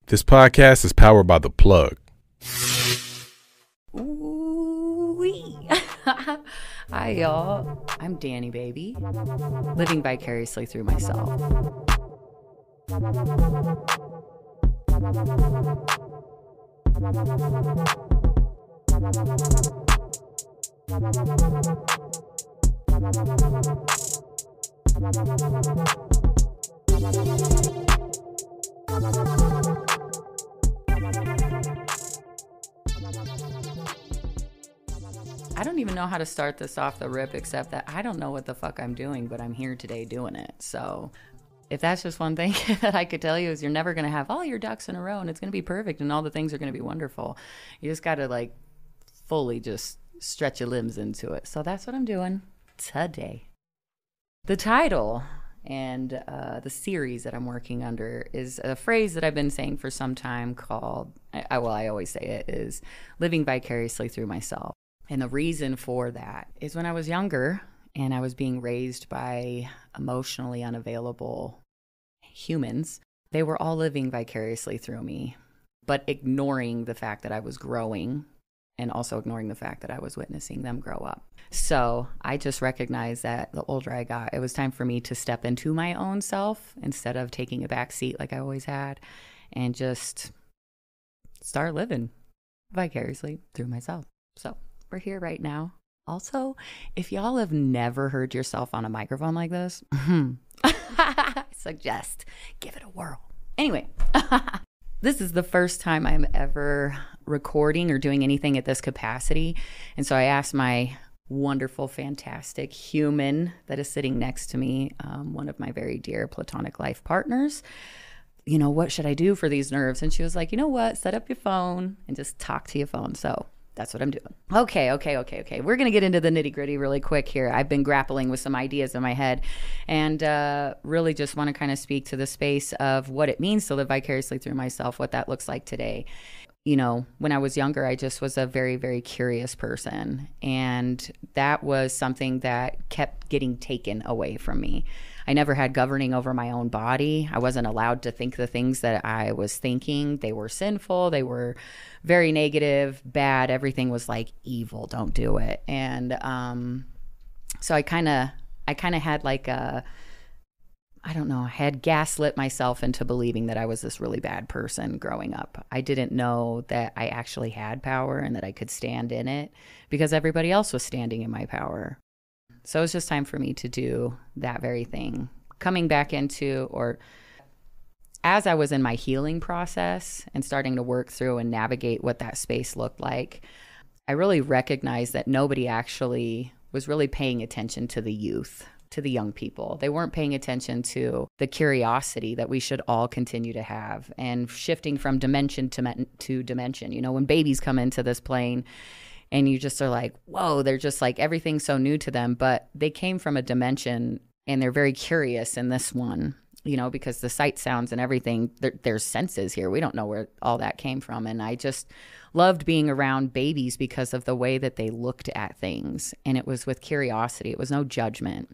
This podcast is powered by The Plug. Ooh-wee. Hi, y'all. I'm Dani, baby. Living vicariously through myself. I don't even know how to start this off the rip, except that I don't know what the fuck I'm doing, but I'm here today doing it. So if that's just one thing that I could tell you, is you're never going to have all your ducks in a row and it's going to be perfect and all the things are going to be wonderful. You just got to fully just stretch your limbs into it. So that's what I'm doing today. The title and the series that I'm working under is a phrase that I've been saying for some time called, I always say it, is living vicariously through myself. And the reason for that is when I was younger and I was being raised by emotionally unavailable humans, they were all living vicariously through me, but ignoring the fact that I was growing and also ignoring the fact that I was witnessing them grow up. So I just recognized that the older I got, it was time for me to step into my own self instead of taking a back seat like I always had, and just start living vicariously through myself. So we're here right now. Also, if y'all have never heard yourself on a microphone like this, I suggest give it a whirl. Anyway, this is the first time I'm ever recording or doing anything at this capacity. And so I asked my wonderful, fantastic human that is sitting next to me, one of my very dear platonic life partners, what should I do for these nerves? And she was like, you know what? Set up your phone and just talk to your phone. So that's what I'm doing. Okay. We're going to get into the nitty gritty really quick here. I've been grappling with some ideas in my head and really just want to kind of speak to the space of what it means to live vicariously through myself, what that looks like today. When I was younger, I just was a very, very curious person. And that was something that kept getting taken away from me. I never had governing over my own body. I wasn't allowed to think the things that I was thinking. They were sinful. They were very negative, bad. Everything was like evil. Don't do it. And so I kind of had I had gaslit myself into believing that I was this really bad person growing up. I didn't know that I actually had power and that I could stand in it because everybody else was standing in my power. So it was just time for me to do that very thing. Coming back into, or as I was in my healing process and starting to work through and navigate what that space looked like, I really recognized that nobody actually was really paying attention to the youth, to the young people. They weren't paying attention to the curiosity that we should all continue to have and shifting from dimension to dimension. When babies come into this plane and you just are like, whoa, they're just like, everything's so new to them, but they came from a dimension and they're very curious in this one, because the sight, sounds, and everything, there's senses here. We don't know where all that came from. And I just loved being around babies because of the way that they looked at things. And it was with curiosity. It was no judgment.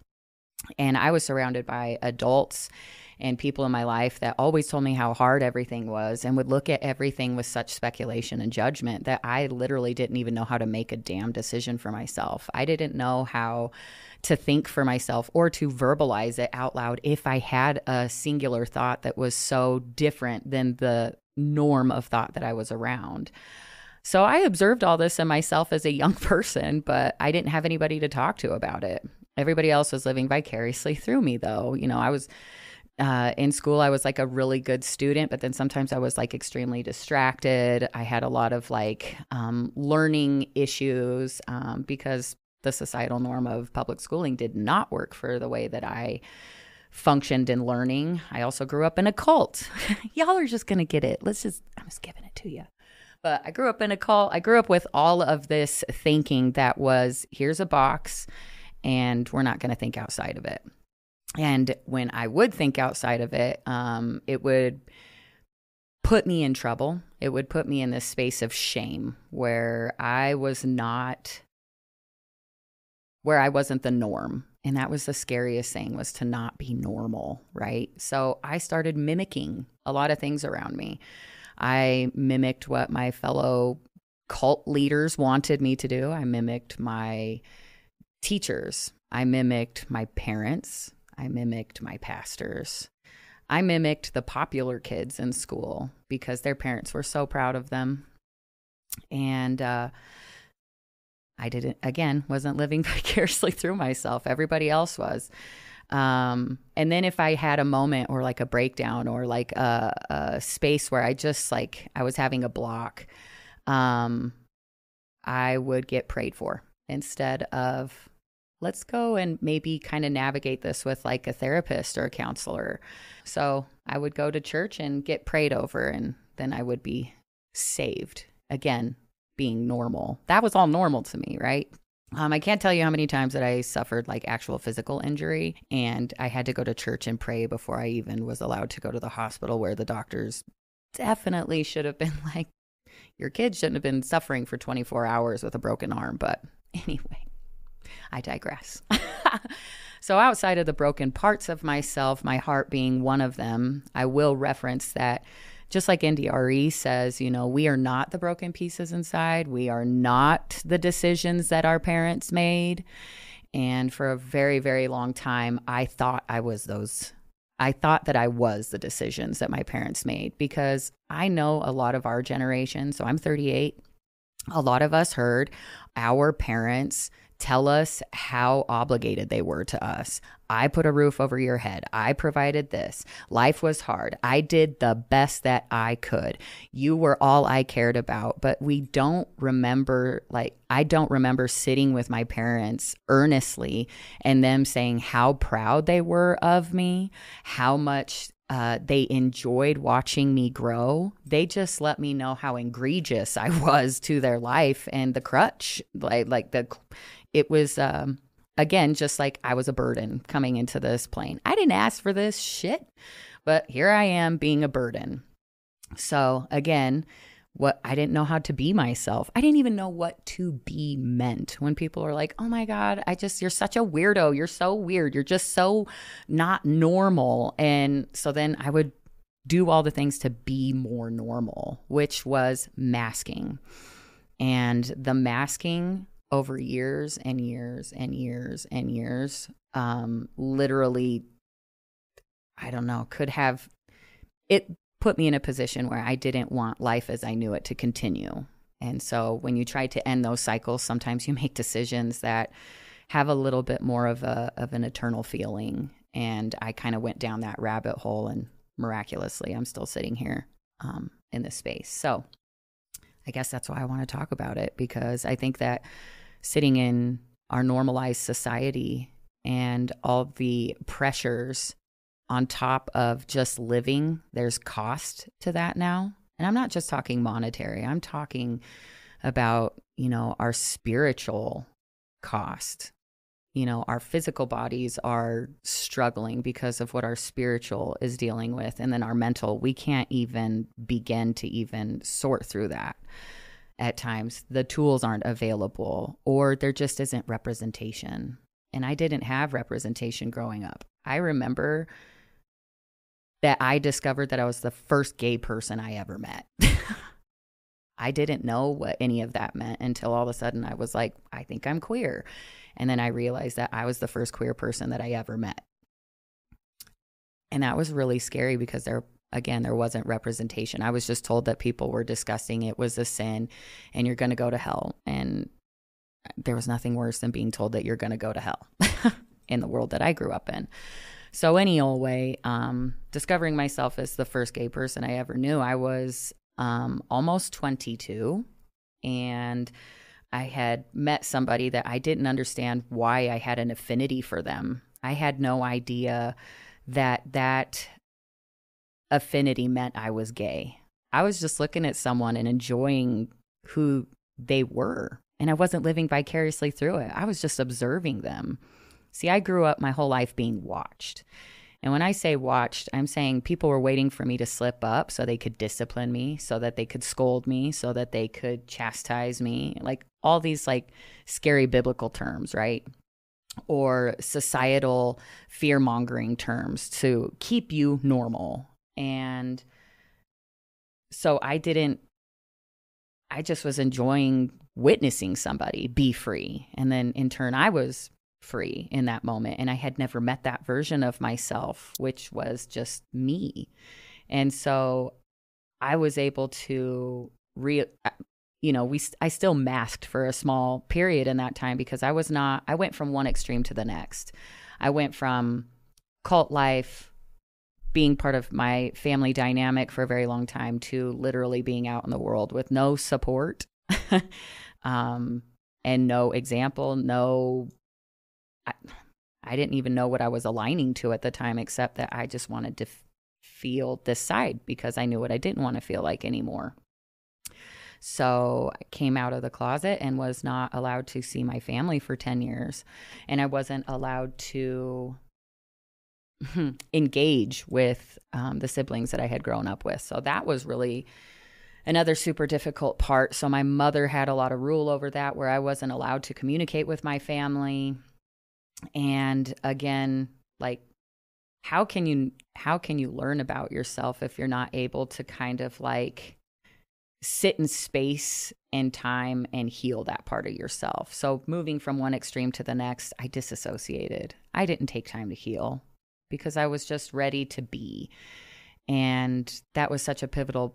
And I was surrounded by adults and people in my life that always told me how hard everything was and would look at everything with such speculation and judgment that I literally didn't even know how to make a damn decision for myself. I didn't know how to think for myself or to verbalize it out loud if I had a singular thought that was so different than the norm of thought that I was around. So I observed all this in myself as a young person, but I didn't have anybody to talk to about it. Everybody else was living vicariously through me, though. I was in school, I was like a really good student, but then sometimes I was like extremely distracted. I had a lot of learning issues because the societal norm of public schooling did not work for the way that I functioned in learning. I also grew up in a cult. Y'all are just going to get it. I'm just giving it to you. But I grew up in a cult. I grew up with all of this thinking that was, here's a box and we're not going to think outside of it. And when I would think outside of it, it would put me in trouble. It would put me in this space of shame where I wasn't the norm. And that was the scariest thing, was to not be normal, right? So I started mimicking a lot of things around me. I mimicked what my fellow cult leaders wanted me to do. I mimicked my teachers. I mimicked my parents. I mimicked my pastors. I mimicked the popular kids in school because their parents were so proud of them. And I wasn't living vicariously through myself. Everybody else was. And then if I had a moment or like a breakdown or like a space where I just like, I was having a block, I would get prayed for instead of, let's go and maybe kind of navigate this with like a therapist or a counselor. So I would go to church and get prayed over, and then I would be saved. Again, being normal. That was all normal to me, right? I can't tell you how many times that I suffered like actual physical injury, and I had to go to church and pray before I even was allowed to go to the hospital, where the doctors definitely should have been like, your kid shouldn't have been suffering for 24 hours with a broken arm. But anyway, I digress. So outside of the broken parts of myself, my heart being one of them, I will reference that just like NDRE says, you know, we are not the broken pieces inside. We are not the decisions that our parents made. And for a very, very long time, I thought I was those. I thought that I was the decisions that my parents made, because I know a lot of our generation, so I'm 38, a lot of us heard our parents tell us how obligated they were to us. I put a roof over your head. I provided this. Life was hard. I did the best that I could. You were all I cared about. But we don't remember, like, I don't remember sitting with my parents earnestly and them saying how proud they were of me, how much they enjoyed watching me grow. They just let me know how egregious I was to their life, and the crutch, it was, again, just like I was a burden coming into this plane. I didn't ask for this shit, but here I am being a burden. So again, I didn't know how to be myself. I didn't even know what to be meant. When people are like, oh my God, you're such a weirdo. You're so weird. You're just so not normal. And so then I would do all the things to be more normal, which was masking. And the masking over years and years and years and years, literally, I don't know, it put me in a position where I didn't want life as I knew it to continue. And so when you try to end those cycles, sometimes you make decisions that have a little bit more of an eternal feeling. And I kind of went down that rabbit hole, and miraculously, I'm still sitting here in this space. So I guess that's why I want to talk about it, because I think that sitting in our normalized society and all the pressures on top of just living, there's cost to that now. And I'm not just talking monetary. I'm talking about, our spiritual cost. Our physical bodies are struggling because of what our spiritual is dealing with. And then our mental, we can't even begin to even sort through that. At times, the tools aren't available, or there just isn't representation. And I didn't have representation growing up. I remember that I discovered that I was the first gay person I ever met. I didn't know what any of that meant until all of a sudden I was like, I think I'm queer. And then I realized that I was the first queer person that I ever met. And that was really scary, because there wasn't representation. I was just told that people were disgusting. It was a sin and you're going to go to hell. And there was nothing worse than being told that you're going to go to hell in the world that I grew up in. So any old way, discovering myself as the first gay person I ever knew, I was almost 22, and I had met somebody that I didn't understand why I had an affinity for them. I had no idea that affinity meant I was gay. I was just looking at someone and enjoying who they were, and I wasn't living vicariously through it. I was just observing them. See, I grew up my whole life being watched. And when I say watched, I'm saying people were waiting for me to slip up so they could discipline me, so that they could scold me, so that they could chastise me, like all these like scary biblical terms, right? Or societal fear-mongering terms to keep you normal. And So I just was enjoying witnessing somebody be free. And then in turn, I was free in that moment. And I had never met that version of myself, which was just me. And so I was able to I still masked for a small period in that time because I went from one extreme to the next. I went from cult life, being part of my family dynamic for a very long time, to literally being out in the world with no support and no example. I didn't even know what I was aligning to at the time, except that I just wanted to feel this side because I knew what I didn't want to feel like anymore. So I came out of the closet and was not allowed to see my family for 10 years. And I wasn't allowed to engage with the siblings that I had grown up with. So that was really another super difficult part. So my mother had a lot of rule over that, where I wasn't allowed to communicate with my family. And again, like, how can you learn about yourself if you're not able to kind of like sit in space and time and heal that part of yourself? So moving from one extreme to the next, I disassociated. I didn't take time to heal because I was just ready to be. And that was such a pivotal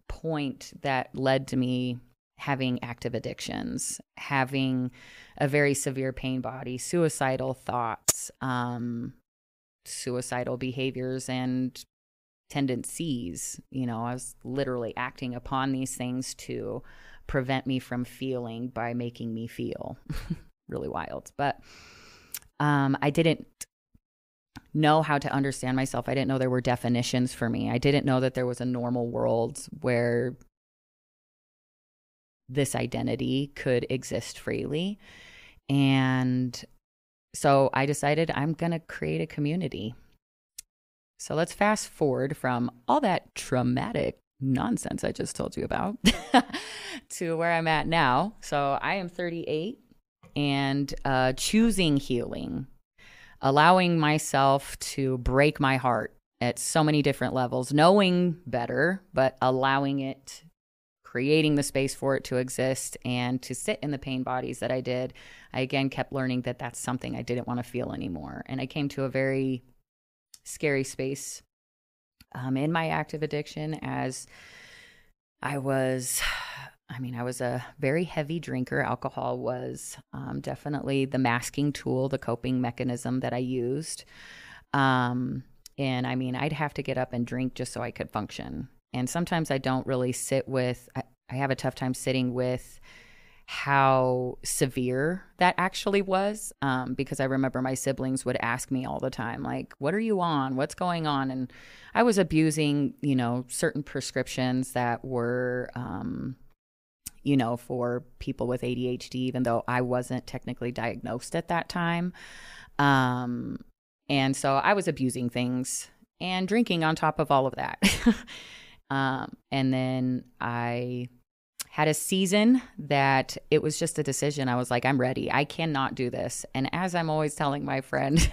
point that led to me having active addictions, having a very severe pain body, suicidal thoughts, suicidal behaviors and tendencies. I was literally acting upon these things to prevent me from feeling by making me feel. Really wild. But I didn't know how to understand myself. I didn't know there were definitions for me. I didn't know that there was a normal world where this identity could exist freely. And so I decided I'm going to create a community. So let's fast forward from all that traumatic nonsense I just told you about to where I'm at now. So I am 38 and choosing healing, allowing myself to break my heart at so many different levels, knowing better, but allowing it, creating the space for it to exist and to sit in the pain bodies that I did. I again kept learning that that's something I didn't want to feel anymore. And I came to a very scary space in my active addiction, as I was a very heavy drinker. Alcohol was definitely the masking tool, the coping mechanism that I used. And I'd have to get up and drink just so I could function. And sometimes I don't really I have a tough time sitting with how severe that actually was, because I remember my siblings would ask me all the time, like, what are you on? What's going on? And I was abusing, certain prescriptions that were, for people with ADHD, even though I wasn't technically diagnosed at that time. And so I was abusing things and drinking on top of all of that. And then I had a season that it was just a decision. I was like, I'm ready. I cannot do this. And as I'm always telling my friend,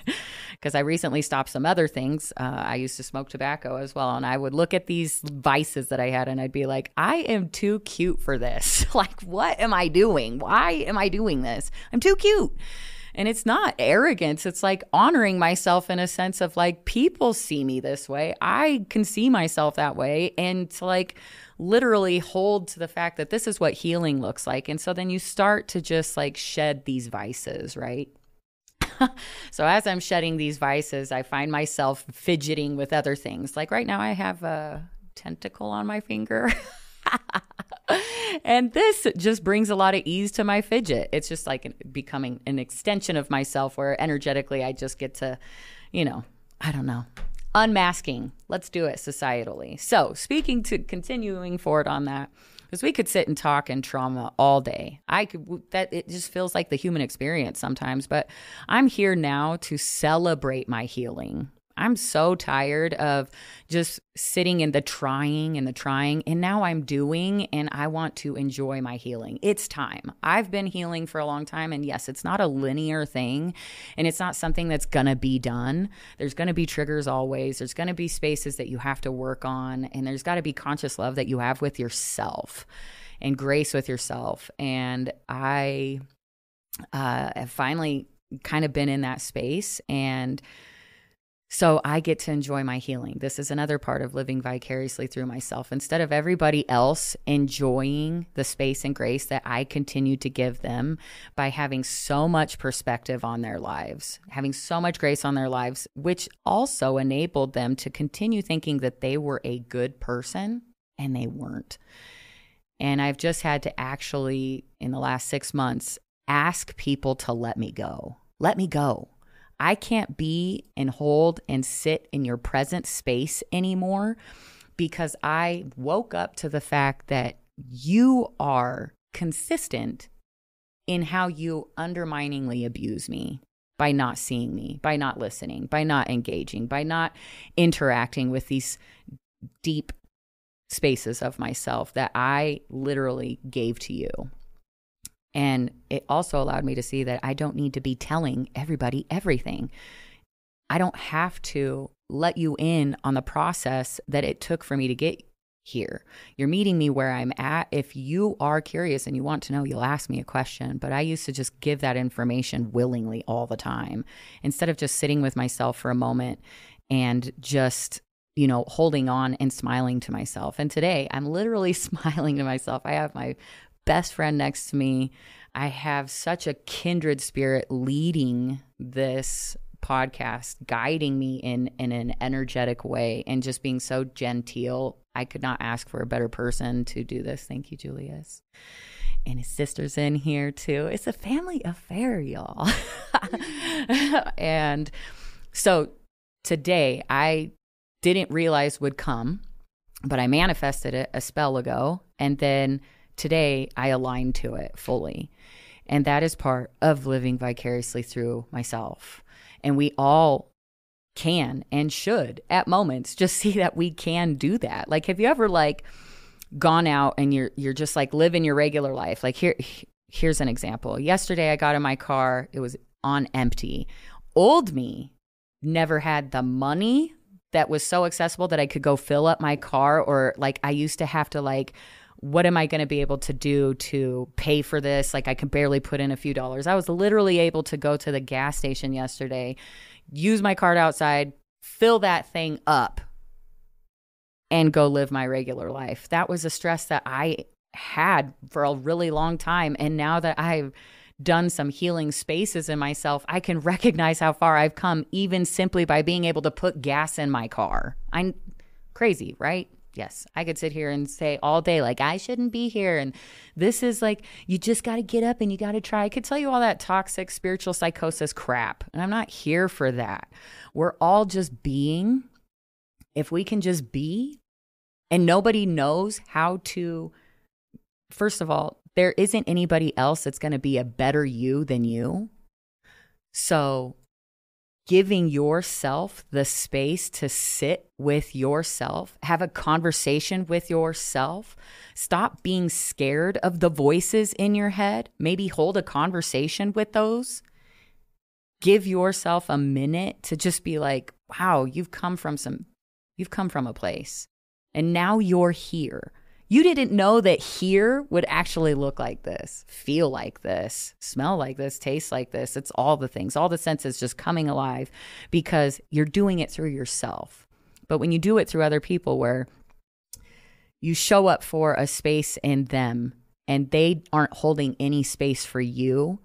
because I recently stopped some other things, I used to smoke tobacco as well. And I would look at these vices that I had and I'd be like, I am too cute for this. Like, what am I doing? Why am I doing this? I'm too cute. And it's not arrogance. It's like honoring myself in a sense of like, people see me this way. I can see myself that way. And to like literally hold to the fact that this is what healing looks like. And so then you start to just like shed these vices, right? So as I'm shedding these vices, I find myself fidgeting with other things. Like right now I have a tentacle on my finger. And this just brings a lot of ease to my fidget. It's just like becoming an extension of myself where energetically I just get to, I don't know, unmasking. Let's do it societally. So continuing forward on that, because we could sit and talk in trauma all day. It just feels like the human experience sometimes, but I'm here now to celebrate my healing. I'm so tired of just sitting in the trying and the trying. And now I'm doing, and I want to enjoy my healing. It's time. I've been healing for a long time. And yes, it's not a linear thing. And it's not something that's going to be done. There's going to be triggers always. There's going to be spaces that you have to work on. And there's got to be conscious love that you have with yourself and grace with yourself. And I have finally kind of been in that space. And so I get to enjoy my healing. This is another part of living vicariously through myself. Instead of everybody else enjoying the space and grace that I continue to give them by having so much perspective on their lives, having so much grace on their lives, which also enabled them to continue thinking that they were a good person, and they weren't. And I've just had to actually, in the last 6 months, ask people to let me go. Let me go. I can't be and hold and sit in your present space anymore, because I woke up to the fact that you are consistent in how you underminingly abuse me by not seeing me, by not listening, by not engaging, by not interacting with these deep spaces of myself that I literally gave to you. And it also allowed me to see that I don't need to be telling everybody everything. I don't have to let you in on the process that it took for me to get here. You're meeting me where I'm at. If you are curious and you want to know, you'll ask me a question. But I used to just give that information willingly all the time, instead of just sitting with myself for a moment and just, holding on and smiling to myself. And today I'm literally smiling to myself. I have my best friend next to me. I have such a kindred spirit leading this podcast, guiding me in an energetic way, and just being so genteel. I could not ask for a better person to do this. Thank you, Julius. And his sister's in here too. It's a family affair, y'all. And so today I didn't realize would come, but I manifested it a spell ago. And then today, I align to it fully. And that is part of living vicariously through myself. And we all can and should at moments just see that we can do that. Like, have you ever gone out and you're just living your regular life? Like, here's an example. Yesterday, I got in my car. It was on empty. Old me never had the money that was so accessible that I could go fill up my car, or I used to have to what am I going to be able to do to pay for this? I could barely put in a few dollars. I was literally able to go to the gas station yesterday, use my card outside, fill that thing up, and go live my regular life. That was a stress that I had for a really long time. And now that I've done some healing spaces in myself, I can recognize how far I've come, even simply by being able to put gas in my car. I'm crazy, right? Yes, I could sit here and say all day, I shouldn't be here. And this is you just got to get up and you got to try. I could tell you all that toxic spiritual psychosis crap. And I'm not here for that. We're all just being. If we can just be, and nobody knows how to, first of all, there isn't anybody else that's going to be a better you than you. So giving yourself the space to sit with yourself, have a conversation with yourself, stop being scared of the voices in your head, maybe hold a conversation with those. Give yourself a minute to just be wow, you've come from a place, and now you're here. You didn't know that here would actually look like this, feel like this, smell like this, taste like this. It's all the things, all the senses just coming alive, because you're doing it through yourself. But when you do it through other people, where you show up for a space in them and they aren't holding any space for you,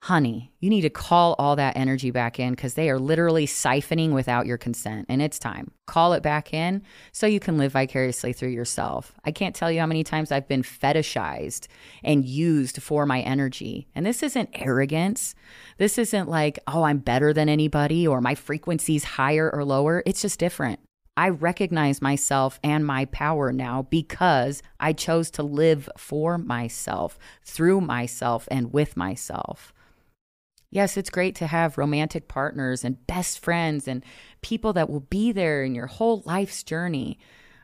honey, you need to call all that energy back in, because they are literally siphoning without your consent. And it's time. Call it back in so you can live vicariously through yourself. I can't tell you how many times I've been fetishized and used for my energy. And this isn't arrogance. This isn't oh, I'm better than anybody, or my frequency's higher or lower. It's just different. I recognize myself and my power now, because I chose to live for myself, through myself, and with myself. Yes, it's great to have romantic partners and best friends and people that will be there in your whole life's journey.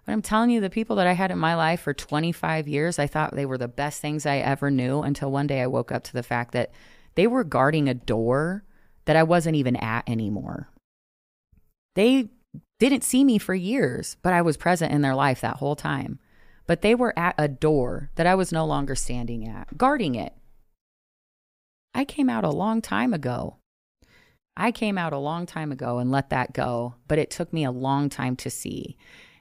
But I'm telling you, the people that I had in my life for 25 years, I thought they were the best things I ever knew until one day I woke up to the fact that they were guarding a door that I wasn't even at anymore. They didn't see me for years, but I was present in their life that whole time. But they were at a door that I was no longer standing at, guarding it. I came out a long time ago. And let that go, but it took me a long time to see.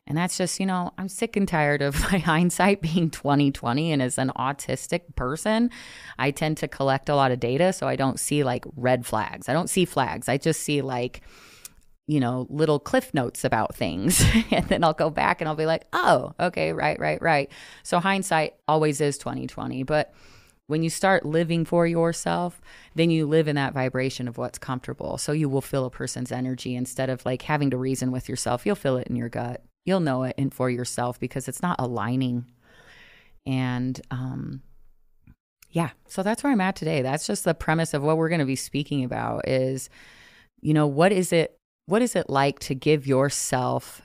And that's just, I'm sick and tired of my hindsight being 20/20. And as an autistic person, I tend to collect a lot of data. So I don't see like red flags. I don't see flags. I just see like, little cliff notes about things. And then I'll go back and I'll be like, oh, okay, right. So hindsight always is 20/20. But when you start living for yourself, then you live in that vibration of what's comfortable. So you will feel a person's energy instead of like having to reason with yourself. You'll feel it in your gut. You'll know it and for yourself because it's not aligning. And so that's where I'm at today. That's just the premise of what we're going to be speaking about is, what is it like to give yourself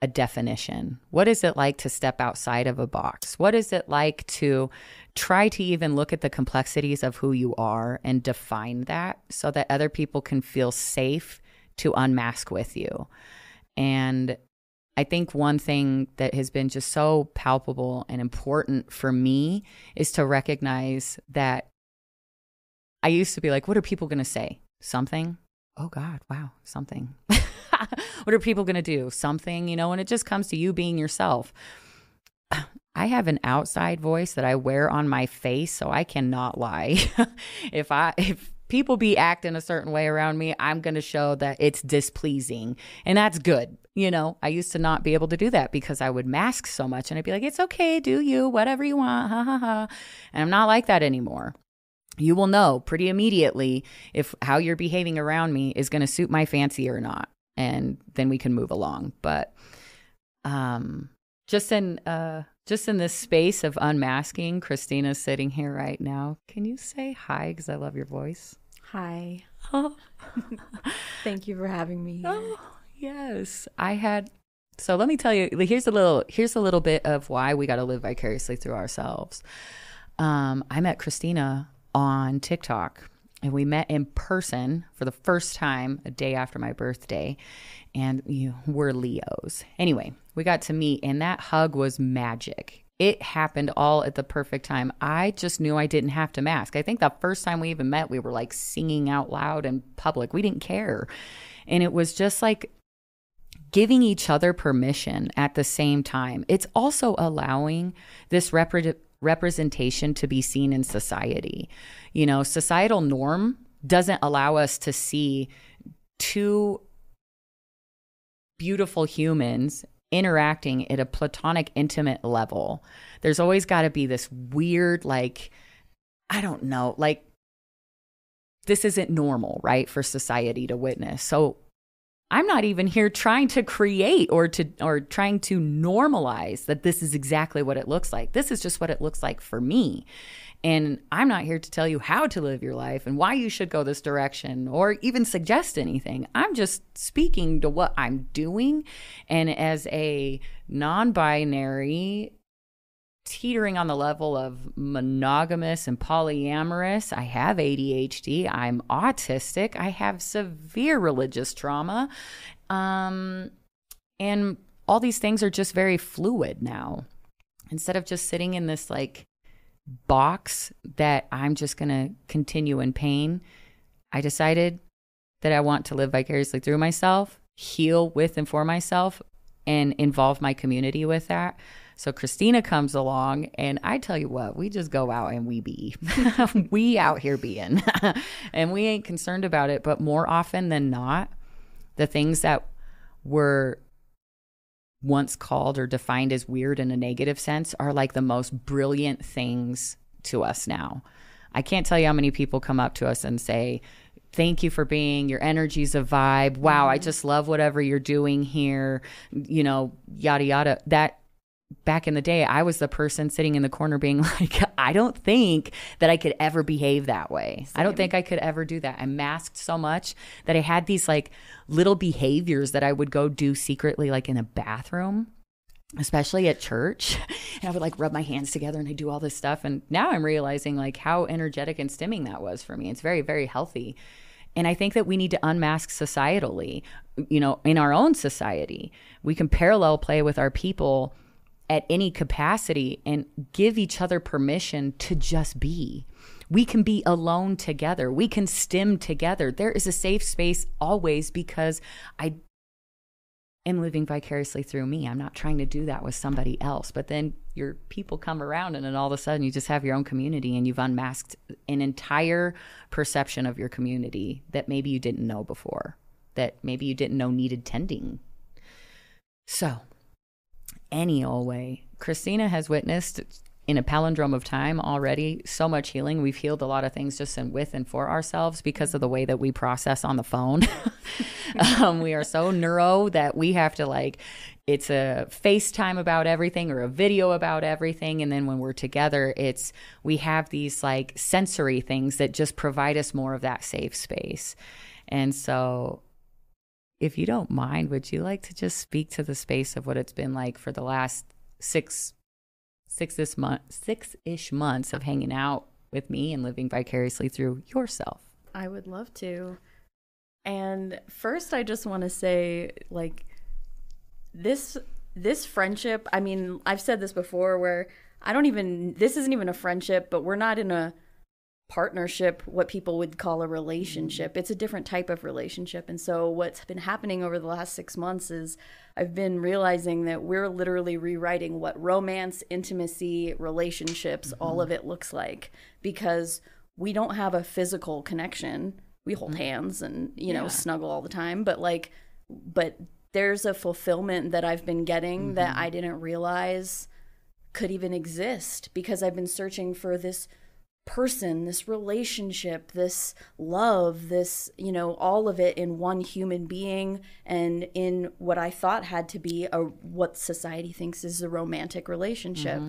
a definition? What is it like to step outside of a box? What is it like to try to even look at the complexities of who you are and define that so that other people can feel safe to unmask with you? And I think one thing that has been just so palpable and important for me is to recognize that I used to be like, what are people going to say? Something? Oh God, wow, something. What are people going to do? Something, and it just comes to you being yourself. I have an outside voice that I wear on my face, so I cannot lie. If people be acting a certain way around me, I'm going to show that it's displeasing, and that's good. I used to not be able to do that because I would mask so much, and I'd be like, it's okay, do you, whatever you want, ha ha ha. And I'm not like that anymore. You will know pretty immediately if how you're behaving around me is going to suit my fancy or not. And then we can move along. But just in this space of unmasking, Christina's sitting here right now. Can you say hi? Because I love your voice. Hi. Oh. Thank you for having me here. Oh, yes. So let me tell you, here's a little bit of why we got to live vicariously through ourselves. I met Christina on TikTok. And we met in person for the first time a day after my birthday. And we're Leos. Anyway, we got to meet and that hug was magic. It happened all at the perfect time. I just knew I didn't have to mask. I think the first time we even met, we were like singing out loud in public. We didn't care. And it was just like giving each other permission at the same time. It's also allowing this representation to be seen in society. Societal norm doesn't allow us to see two beautiful humans interacting at a platonic, intimate level. There's always got to be this weird, like, I don't know, like this isn't normal, right, for society to witness. So I'm not even here trying to create or trying to normalize that this is exactly what it looks like. This is just what it looks like for me. And I'm not here to tell you how to live your life and why you should go this direction or even suggest anything. I'm just speaking to what I'm doing. And as a non-binary, teetering on the level of monogamous and polyamorous, I have ADHD, I'm autistic, I have severe religious trauma. And all these things are just very fluid now. Instead of just sitting in this like box that I'm just going to continue in pain, I decided that I want to live vicariously through myself, heal with and for myself, and involve my community with that. So Christina comes along and I tell you what, we just go out and we be. We out here being. And we ain't concerned about it. But more often than not, the things that were once called or defined as weird in a negative sense are like the most brilliant things to us now. I can't tell you how many people come up to us and say, thank you for being, your energy's a vibe. Wow, I just love whatever you're doing here, yada, yada. back in the day, I was the person sitting in the corner being like, I don't think that I could ever behave that way. Same. I don't think I could ever do that. I masked so much that I had these like little behaviors that I would go do secretly, like in a bathroom, especially at church. And I would like rub my hands together and I do all this stuff. And now I'm realizing like how energetic and stimming that was for me. It's very, very healthy. And I think that we need to unmask societally, you know, in our own society. We can parallel play with our people at any capacity and give each other permission to just be. We can be alone together. We can stim together. There is a safe space always because I am living vicariously through me. I'm not trying to do that with somebody else. But then your people come around and then all of a sudden you just have your own community and you've unmasked an entire perception of your community that maybe you didn't know before, that maybe you didn't know needed tending. So any old way, Christina has witnessed in a palindrome of time already so much healing. We've healed a lot of things just in with and for ourselves because of the way that we process on the phone. We are so neuro that we have to like, it's a FaceTime about everything or a video about everything. And then when we're together, we have these like sensory things that just provide us more of that safe space. And so if you don't mind, would you like to just speak to the space of what it's been like for the last six-ish months of hanging out with me and living vicariously through yourself? I would love to. And first, I just want to say, like, this friendship, I mean, I've said this before where this isn't even a friendship, but we're not in a partnership, what people would call a relationship. It's a different type of relationship. And so what's been happening over the last 6 months is I've been realizing that we're literally rewriting what romance, intimacy, relationships, all of it looks like, because we don't have a physical connection. We hold hands and, you know, snuggle all the time, but there's a fulfillment that I've been getting that I didn't realize could even exist, because I've been searching for this person, this relationship, this love, this, you know, all of it in one human being, and in what I thought had to be what society thinks is a romantic relationship.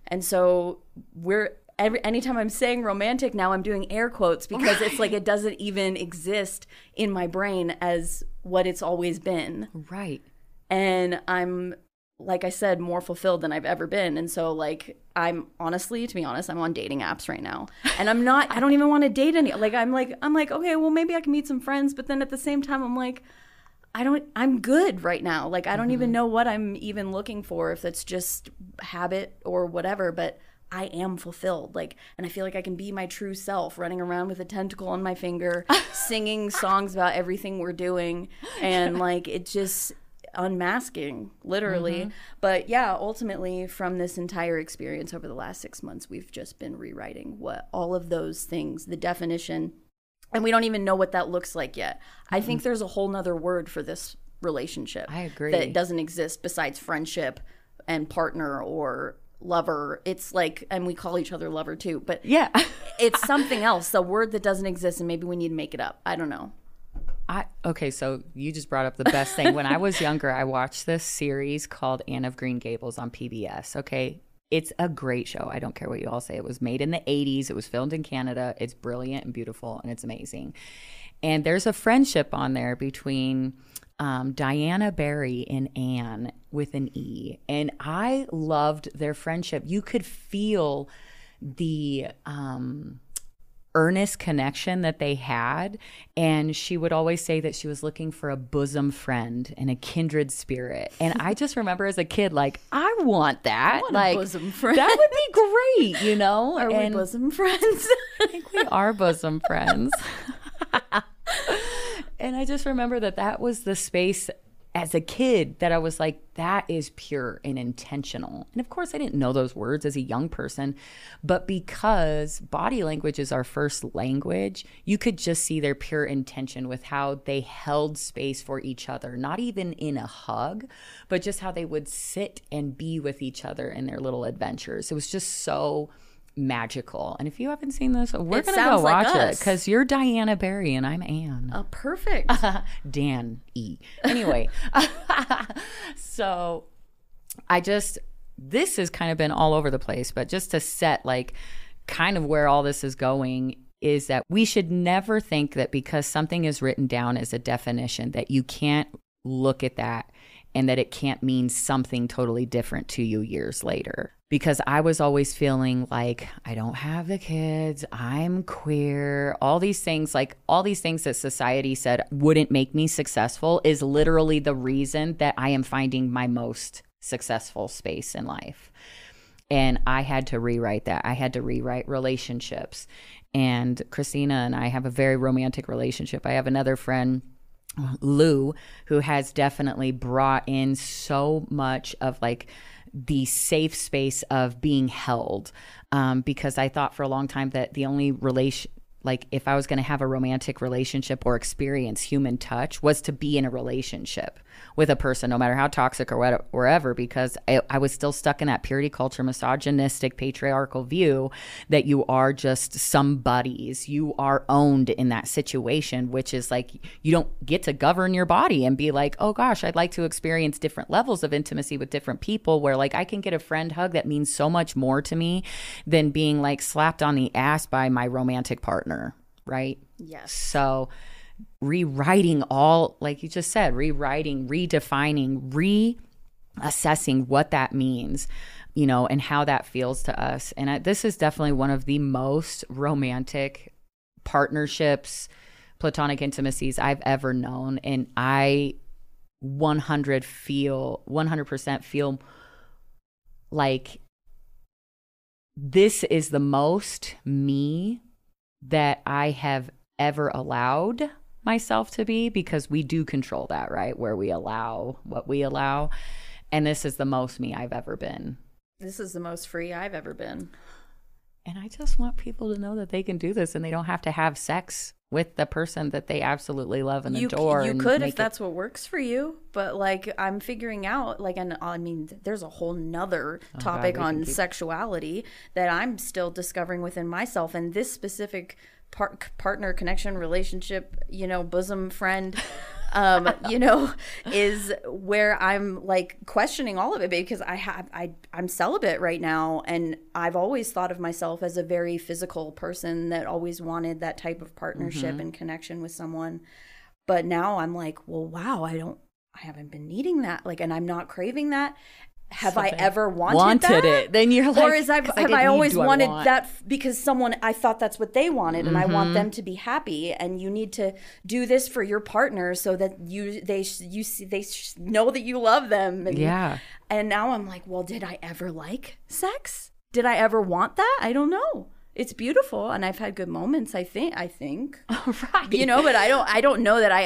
And so anytime I'm saying romantic now, I'm doing air quotes because it's like it doesn't even exist in my brain as what it's always been. Right. And I'm, like I said, more fulfilled than I've ever been. And so, like, I'm honestly, to be honest, I'm on dating apps right now. And I don't even want to date any, I'm like, okay, well, maybe I can meet some friends. But then at the same time, I'm like, I'm good right now. Like, I don't even know what I'm even looking for, if it's just habit or whatever, but I am fulfilled. Like, and I feel like I can be my true self, running around with a tentacle on my finger, singing songs about everything we're doing. And like, it just unmasking, literally. But yeah, ultimately from this entire experience over the last 6 months, we've just been rewriting what all of those things, the definition, and we don't even know what that looks like yet. I think there's a whole nother word for this relationship. I agree. That doesn't exist besides friendship and partner or lover. It's like, and we call each other lover too, but yeah, it's something else, a word that doesn't exist, and maybe we need to make it up. I don't know. Okay, so you just brought up the best thing. When I was younger, I watched this series called Anne of Green Gables on PBS. Okay, it's a great show. I don't care what you all say. It was made in the 80s. It was filmed in Canada. It's brilliant and beautiful, and it's amazing. And there's a friendship on there between Diana Barry and Anne with an E. And I loved their friendship. You could feel the earnest connection that they had. And she would always say that she was looking for a bosom friend and a kindred spirit. And I just remember as a kid, like, I want that. I want like, a bosom friend. That would be great, you know? Are we bosom friends? I think we are bosom friends. And I just remember that was the space as a kid that I was like, that is pure and intentional. And of course, I didn't know those words as a young person, but because body language is our first language, you could just see their pure intention with how they held space for each other, not even in a hug, but just how they would sit and be with each other in their little adventures. It was just so magical. And if you haven't seen this, we're going to go watch it, because you're Diana Barry and I'm Anne. Perfect. Dan E. Anyway, so I just this has kind of been all over the place, but just to set like kind of where all this is going is that we should never think that because something is written down as a definition that you can't look at that and that it can't mean something totally different to you years later. Because I was always feeling like I don't have the kids, I'm queer, all these things that society said wouldn't make me successful is literally the reason that I am finding my most successful space in life. And I had to rewrite that. I had to rewrite relationships. And Christina and I have a very romantic relationship. I have another friend, Lou, who has definitely brought in so much of like the safe space of being held, because I thought for a long time that the only like if I was going to have a romantic relationship or experience human touch was to be in a relationship with a person, no matter how toxic or wherever, because I was still stuck in that purity culture, misogynistic, patriarchal view that you are just somebody's, you are owned in that situation, which is like, you don't get to govern your body and be like, oh gosh, I'd like to experience different levels of intimacy with different people, where like I can get a friend hug that means so much more to me than being like slapped on the ass by my romantic partner. Right? Yes. So rewriting all, like you just said, rewriting, redefining, reassessing what that means, you know, and how that feels to us. And this is definitely one of the most romantic partnerships, platonic intimacies I've ever known. And I 100% feel like this is the most me that I have ever allowed myself to be, because we do control that, right? Where we allow what we allow. And this is the most me I've ever been. This is the most free I've ever been. And I just want people to know that they can do this and they don't have to have sex with the person that they absolutely love and adore. You could if that's what works for you. But like I'm figuring out, like, and I mean, there's a whole nother topic on sexuality that I'm still discovering within myself. And this specific partner, connection, relationship, you know, bosom friend, you know, is where I'm like questioning all of it, because I'm celibate right now, and I've always thought of myself as a very physical person that always wanted that type of partnership and connection with someone. But now I'm like, well, wow, I haven't been needing that, like, and I'm not craving that. Have I ever wanted that? It? Then you're like, or have I always wanted that because I thought that's what they wanted, and I want them to be happy, and you need to do this for your partner so that they know that you love them. And, yeah. And now I'm like, well, did I ever like sex? Did I ever want that? I don't know. It's beautiful, and I've had good moments. I think. Right. You know, but I don't know that I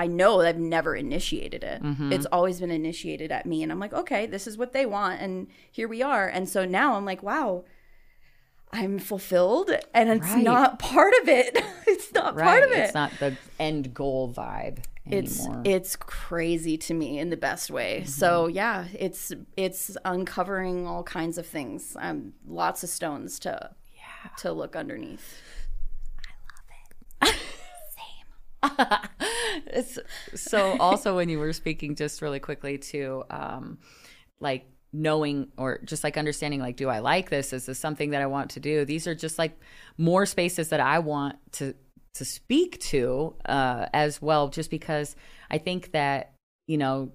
know that I've never initiated it. It's always been initiated at me, and I'm like, okay, this is what they want, and here we are. And so now I'm like, wow, I'm fulfilled, and it's not part of it. It's not part of it. It's not the end goal vibe anymore. It's crazy to me in the best way. So yeah, it's uncovering all kinds of things. Lots of stones to look underneath. I love it. Same. So also when you were speaking, just really quickly to like knowing, or just like understanding, like, do I like this? Is this something that I want to do? These are just like more spaces that I want to speak to as well, just because I think that, you know,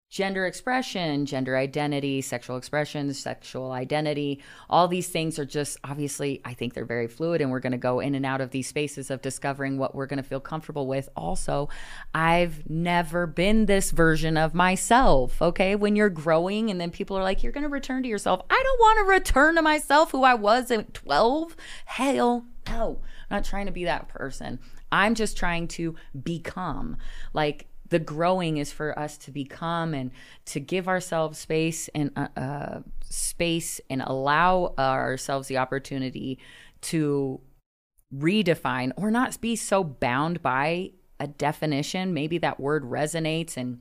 gender expression, gender identity, sexual expression, sexual identity, all these things are just, obviously, I think they're very fluid, and we're going to go in and out of these spaces of discovering what we're going to feel comfortable with. Also, I've never been this version of myself, okay? When you're growing and then people are like, you're going to return to yourself. I don't want to return to myself who I was at 12. Hell no. I'm not trying to be that person. I'm just trying to become. Like, the growing is for us to become and to give ourselves space and allow ourselves the opportunity to redefine, or not be so bound by a definition. Maybe that word resonates and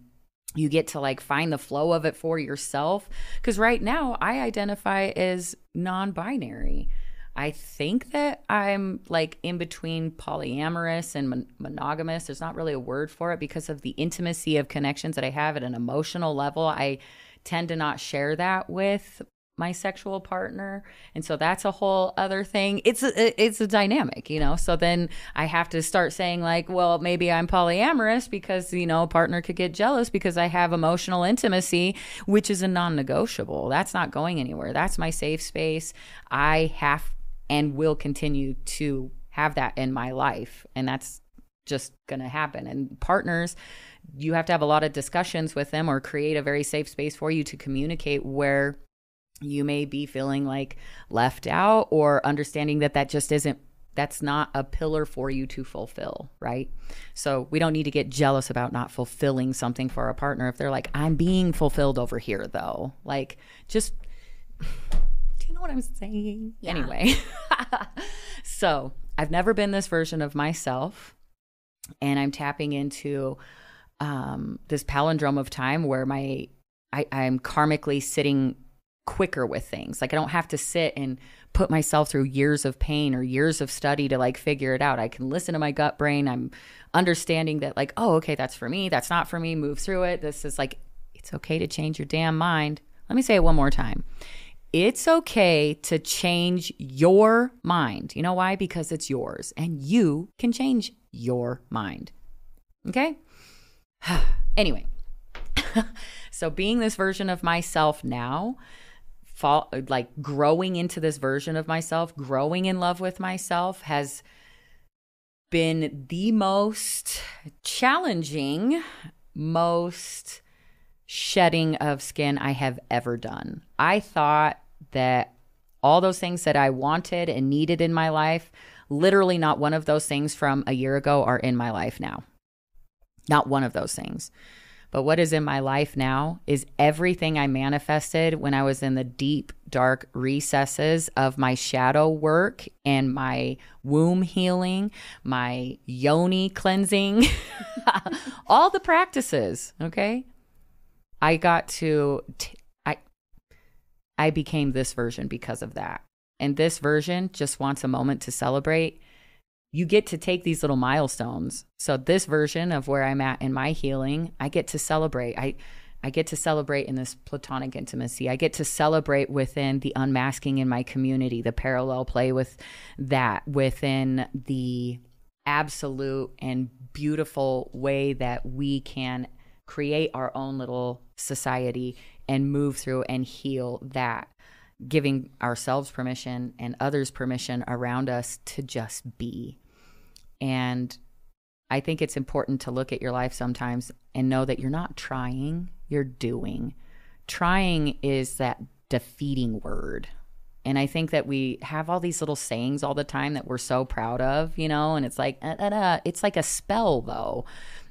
you get to like find the flow of it for yourself. Because right now I identify as non-binary. I think that I'm like in between polyamorous and monogamous. There's not really a word for it because of the intimacy of connections that I have at an emotional level. I tend to not share that with my sexual partner. And so that's a whole other thing. It's a dynamic, you know? So then I have to start saying like, well, maybe I'm polyamorous because, you know, a partner could get jealous because I have emotional intimacy, which is a non-negotiable. That's not going anywhere. That's my safe space. I have and will continue to have that in my life. And that's just going to happen. And partners, you have to have a lot of discussions with them or create a very safe space for you to communicate where you may be feeling like left out or understanding that that's not a pillar for you to fulfill, right? So we don't need to get jealous about not fulfilling something for a partner. If they're like, I'm being fulfilled over here though, like just, do you know what I'm saying? Yeah. Anyway, so I've never been this version of myself, and I'm tapping into this palindrome of time where I'm karmically sitting quicker with things. Like I don't have to sit and put myself through years of pain or years of study to like figure it out. I can listen to my gut brain. I'm understanding that like, oh, okay, that's for me. That's not for me. Move through it. This is like, it's okay to change your damn mind. Let me say it one more time. It's okay to change your mind. You know why? Because it's yours and you can change your mind. Okay? Anyway, so being this version of myself now, like growing into this version of myself, growing in love with myself has been the most challenging, most shedding of skin I have ever done. I thought that all those things that I wanted and needed in my life, literally not one of those things from a year ago are in my life now. Not one of those things. But what is in my life now is everything I manifested when I was in the deep, dark recesses of my shadow work and my womb healing, my yoni cleansing, all the practices, okay? I got to, I became this version because of that. And this version just wants a moment to celebrate. You get to take these little milestones. So this version of where I'm at in my healing, I get to celebrate. I get to celebrate in this platonic intimacy. I get to celebrate within the unmasking in my community, the parallel play with that, within the absolute and beautiful way that we can create our own little society and move through and heal that, giving ourselves permission and others permission around us to just be. And I think it's important to look at your life sometimes and know that you're not trying, you're doing. Trying is that defeating word. And I think that we have all these little sayings all the time that we're so proud of, you know, and it's like, it's like a spell though,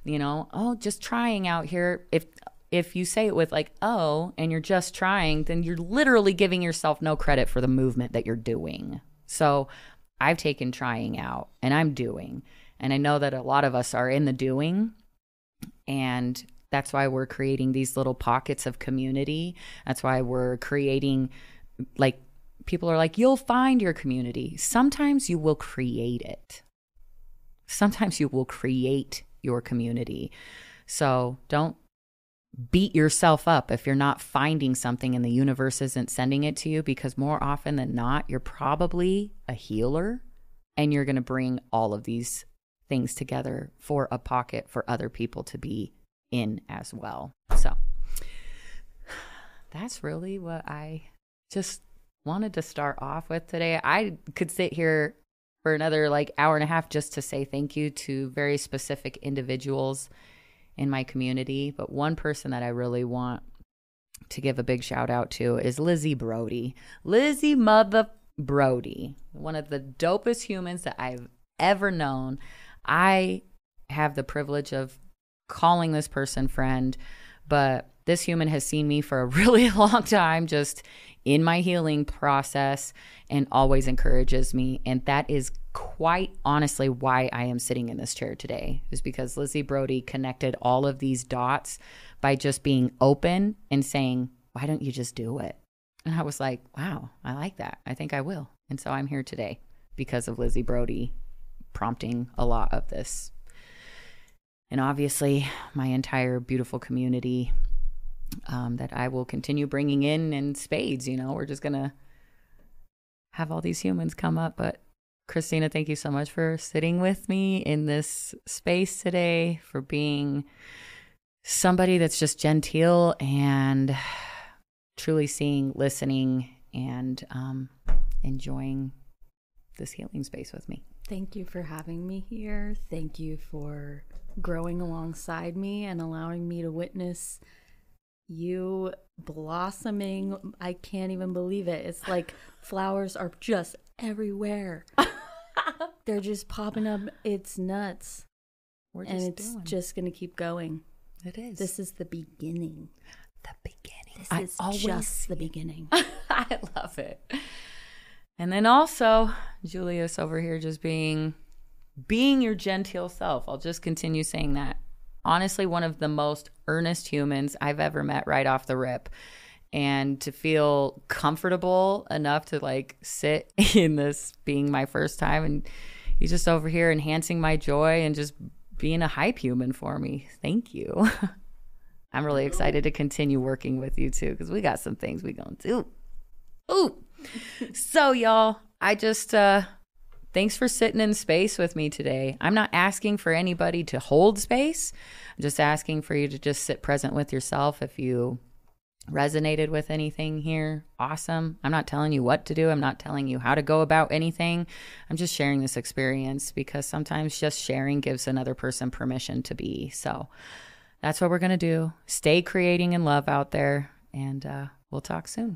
you know, oh, just trying out here. If you say it with like, oh, and you're just trying, then you're literally giving yourself no credit for the movement that you're doing. So I've taken trying out and I'm doing. And I know that a lot of us are in the doing. And that's why we're creating these little pockets of community. That's why we're creating, like, people are like, you'll find your community. Sometimes you will create it. Sometimes you will create your community. So don't beat yourself up if you're not finding something and the universe isn't sending it to you, because more often than not, you're probably a healer and you're going to bring all of these things together for a pocket for other people to be in as well. So that's really what I just wanted to start off with today. I could sit here for another like hour and a half just to say thank you to very specific individuals in my community. But one person that I really want to give a big shout out to is Lizzie Brody. Lizzie Mother Brody, one of the dopest humans that I've ever known. I have the privilege of calling this person friend, but this human has seen me for a really long time, just in my healing process, and always encourages me. And that is quite honestly why I am sitting in this chair today, is because Lizzie Brody connected all of these dots by just being open and saying, why don't you just do it? And I was like, wow, I like that. I think I will. And so I'm here today because of Lizzie Brody prompting a lot of this. And obviously my entire beautiful community that I will continue bringing in spades. We're just going to have all these humans come up. But Christina, thank you so much for sitting with me in this space today, for being somebody that's just genteel and truly seeing, listening, and enjoying this healing space with me. Thank you for having me here. Thank you for growing alongside me and allowing me to witness you blossoming. I can't even believe it. It's like flowers are just everywhere. They're just popping up. It's nuts. It's just going to keep going. It is. This is the beginning. The beginning. This is just the beginning. I love it. And then also, Julius over here just being your genteel self. I'll just continue saying that. Honestly, one of the most earnest humans I've ever met right off the rip. And to feel comfortable enough to sit in this being my first time, and he's just over here enhancing my joy and just being a hype human for me. Thank you. I'm really excited to continue working with you too, because we got some things we gonna do. Ooh. So y'all, I just thanks for sitting in space with me today. I'm not asking for anybody to hold space. I'm just asking for you to just sit present with yourself. If you resonated with anything here, awesome. I'm not telling you what to do. I'm not telling you how to go about anything. I'm just sharing this experience, because sometimes just sharing gives another person permission to be. So that's what we're going to do. Stay creating in love out there, and we'll talk soon.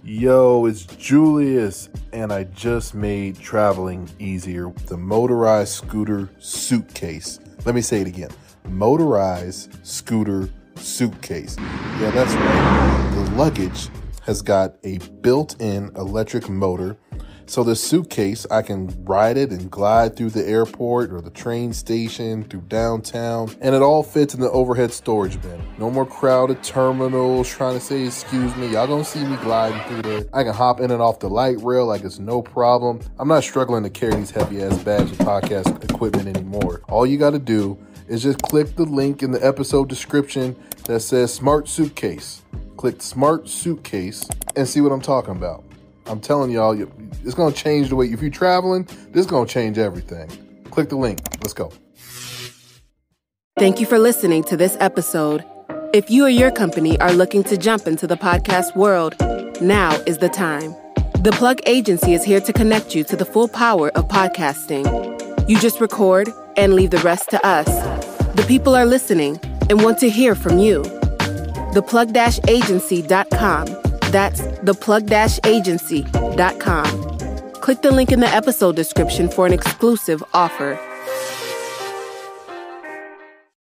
Yo, it's Julius, and I just made traveling easier with the motorized scooter suitcase. Let me say it again. Motorized scooter suitcase. Yeah, that's right. The luggage has got a built-in electric motor. So the suitcase, I can ride it and glide through the airport or the train station, through downtown, and it all fits in the overhead storage bin. No more crowded terminals trying to say, excuse me. Y'all gonna see me gliding through there. I can hop in and off the light rail like it's no problem. I'm not struggling to carry these heavy-ass bags of podcast equipment anymore. All you gotta do is just click the link in the episode description that says Smart Suitcase. Click Smart Suitcase and see what I'm talking about. I'm telling y'all, it's going to change the way, if you're traveling, this is going to change everything. Click the link. Let's go. Thank you for listening to this episode. If you or your company are looking to jump into the podcast world, now is the time. The Plug Agency is here to connect you to the full power of podcasting. You just record and leave the rest to us. The people are listening and want to hear from you. theplug-agency.com. That's theplug-agency.com. Click the link in the episode description for an exclusive offer.